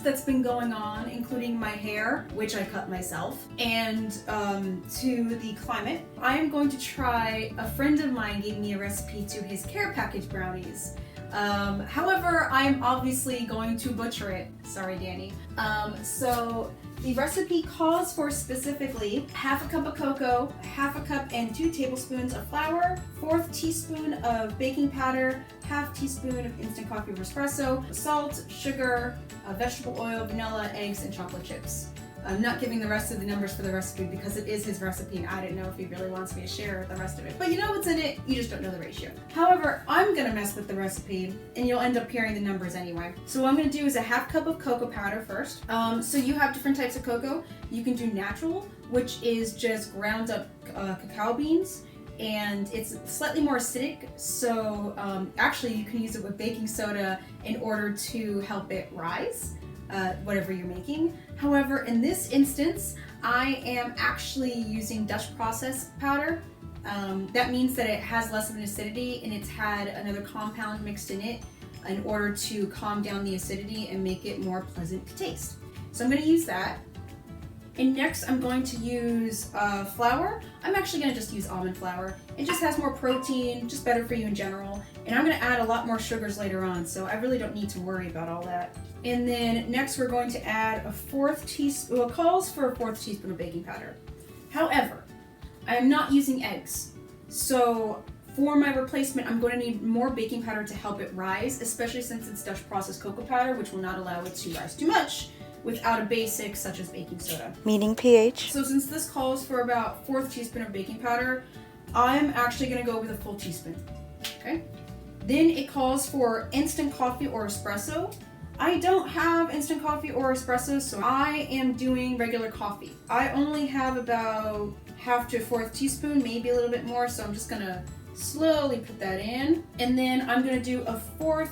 that's been going on, including my hair, which I cut myself, and to the climate, I am going to try, a friend of mine gave me a recipe to his care package brownies. However, I'm obviously going to butcher it. Sorry, Danny. So the recipe calls for specifically half a cup of cocoa, half a cup and 2 tablespoons of flour, 1/4 teaspoon of baking powder, half teaspoon of instant coffee or espresso, salt, sugar, vegetable oil, vanilla, eggs, and chocolate chips. I'm not giving the rest of the numbers for the recipe because it is his recipe and I didn't know if he really wants me to share the rest of it. But you know what's in it, you just don't know the ratio. However, I'm gonna mess with the recipe and you'll end up hearing the numbers anyway. So what I'm gonna do is a half cup of cocoa powder first. So you have different types of cocoa. You can do natural, which is just ground up cacao beans, and it's slightly more acidic, so actually you can use it with baking soda in order to help it rise. Whatever you're making. However, in this instance, I am actually using Dutch processed powder. That means that it has less of an acidity and it's had another compound mixed in it in order to calm down the acidity and make it more pleasant to taste. So I'm going to use that. And next I'm going to use flour. I'm actually going to just use almond flour. It just has more protein, just better for you in general. And I'm going to add a lot more sugars later on, so I really don't need to worry about all that. And then next we're going to add a 1/4 teaspoon, well, it calls for a 1/4 teaspoon of baking powder. However, I am not using eggs. So for my replacement, I'm going to need more baking powder to help it rise, especially since it's Dutch processed cocoa powder, which will not allow it to rise too much without a basic such as baking soda. Meaning pH. So since this calls for about 1/4 teaspoon of baking powder, I'm actually going to go with a full teaspoon. Okay. Then it calls for instant coffee or espresso. I don't have instant coffee or espresso, so I am doing regular coffee. I only have about 1/2 to 1/4 teaspoon, maybe a little bit more, so I'm just going to slowly put that in. And then I'm going to do a 1/4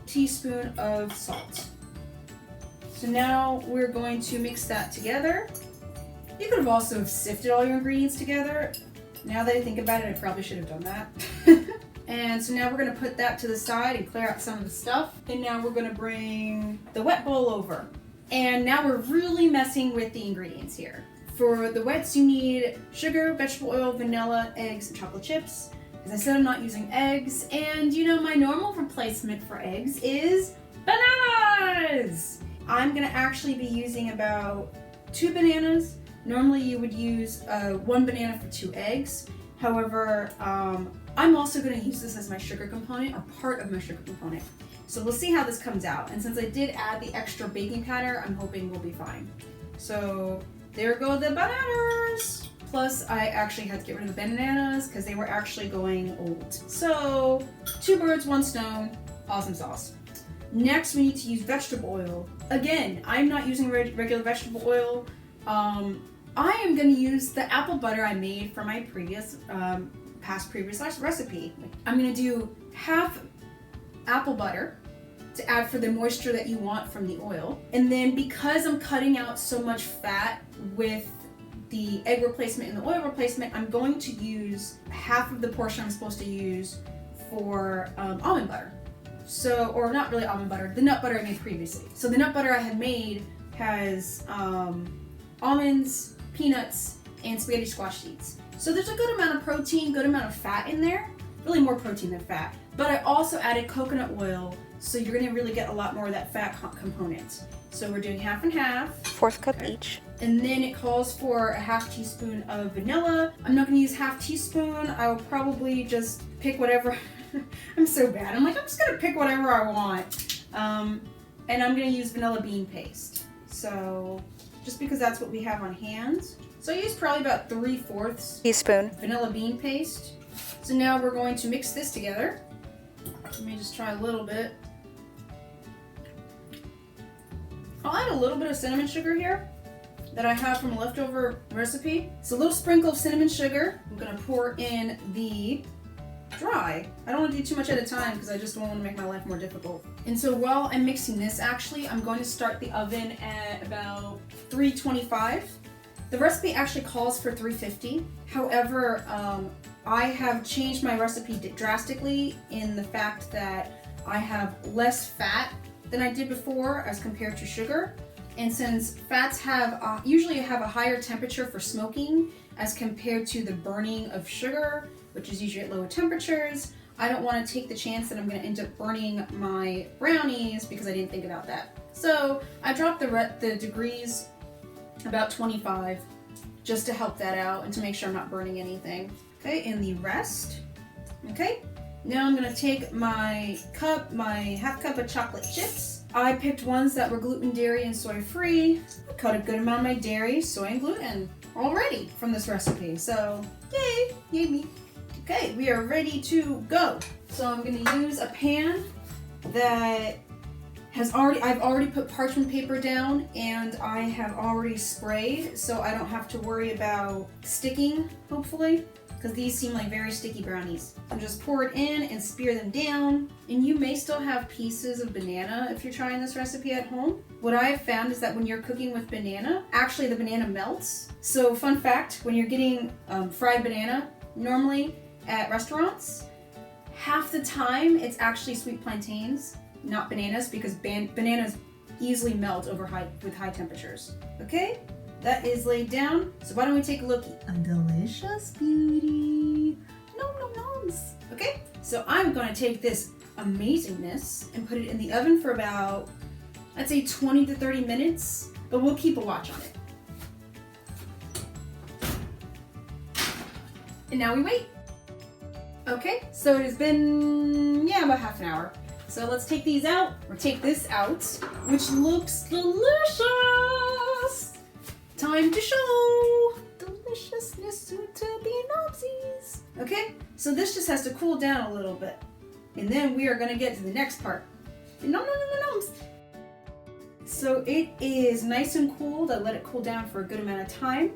teaspoon of salt. So now we're going to mix that together. You could have also sifted all your ingredients together. Now that I think about it, I probably should have done that. And so now we're going to put that to the side and clear out some of the stuff. And now we're going to bring the wet bowl over. And now we're really messing with the ingredients here. For the wets, you need sugar, vegetable oil, vanilla, eggs, and chocolate chips. As I said, I'm not using eggs. And you know, my normal replacement for eggs is bananas! I'm going to actually be using about 2 bananas. Normally you would use 1 banana for 2 eggs. However, I'm also going to use this as my sugar component, or part of my sugar component. So we'll see how this comes out. And since I did add the extra baking powder, I'm hoping we'll be fine. So there go the bananas! Plus, I actually had to get rid of the bananas because they were actually going old. So 2 birds, 1 stone, awesome sauce. Next, we need to use vegetable oil. Again, I'm not using regular vegetable oil. I am going to use the apple butter I made for my previous recipe. I'm going to do half apple butter to add for the moisture that you want from the oil. And then because I'm cutting out so much fat with the egg replacement and the oil replacement, I'm going to use half of the portion I'm supposed to use for almond butter. So, or not really almond butter, the nut butter I made previously. So the nut butter I had made has almonds, peanuts, and spaghetti squash seeds. So there's a good amount of protein, good amount of fat in there. Really more protein than fat. But I also added coconut oil, so you're gonna really get a lot more of that fat component. So we're doing half and half. 1/4 cup each. And then it calls for a 1/2 teaspoon of vanilla. I'm not gonna use 1/2 teaspoon. I'll probably just pick whatever. I'm so bad. I'm just gonna pick whatever I want. And I'm gonna use vanilla bean paste. So just because that's what we have on hand. So I use probably about 3/4 teaspoon vanilla bean paste. So now we're going to mix this together. Let me just try a little bit. I'll add a little bit of cinnamon sugar here that I have from a leftover recipe. So a little sprinkle of cinnamon sugar. I'm gonna pour in the dry. I don't want to do too much at a time because I just don't want to make my life more difficult. And so while I'm mixing this, actually, I'm going to start the oven at about 325. The recipe actually calls for 350. However, I have changed my recipe drastically in the fact that I have less fat than I did before as compared to sugar. And since fats usually have a higher temperature for smoking as compared to the burning of sugar, which is usually at lower temperatures, I don't want to take the chance that I'm going to end up burning my brownies because I didn't think about that. So I dropped the degrees about 25 just to help that out and to make sure I'm not burning anything. Okay, and the rest. Okay, now I'm going to take my half cup of chocolate chips. I picked ones that were gluten, dairy, and soy free. I cut a good amount of my dairy, soy, and gluten already from this recipe. So yay me. Okay, we are ready to go. So I'm going to use a pan that I've already put parchment paper down and I have already sprayed, so I don't have to worry about sticking, hopefully, because these seem like very sticky brownies. So just pour it in and spear them down. And you may still have pieces of banana if you're trying this recipe at home. What I have found is that when you're cooking with banana, actually the banana melts. So fun fact, when you're getting fried banana, normally at restaurants, half the time it's actually sweet plantains, not bananas, because bananas easily melt with high temperatures. Okay, that is laid down. So why don't we take a look? A delicious beauty. Nom nom noms. Okay, so I'm going to take this amazingness and put it in the oven for about, I'd say 20 to 30 minutes, but we'll keep a watch on it. And now we wait. Okay, so it has been, about half an hour. So let's take these out, or take this out, which looks delicious! Time to show deliciousness to be nopsies. Okay, so this just has to cool down a little bit. And then we are gonna get to the next part. Noms. So it is nice and cooled. I let it cool down for a good amount of time.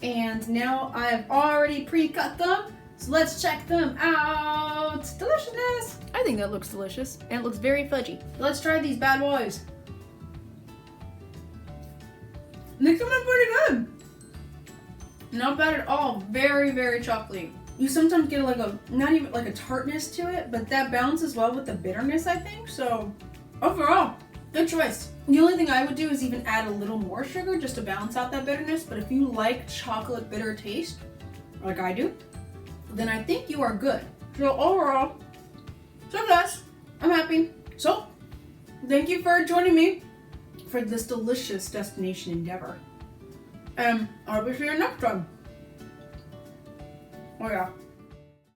And now I've already pre-cut them. So let's check them out. Deliciousness. I think that looks delicious, and it looks very fudgy. Let's try these bad boys. They come out pretty good. Not bad at all. Very, very chocolatey. You sometimes get not even like a tartness to it, but that balances well with the bitterness, I think. So overall, good choice. The only thing I would do is even add a little more sugar just to balance out that bitterness. But if you like chocolate bitter taste, like I do, then I think you are good. So overall, success. I'm happy. So, thank you for joining me for this delicious destination endeavor. And I'll be seeing you next time. Oh yeah.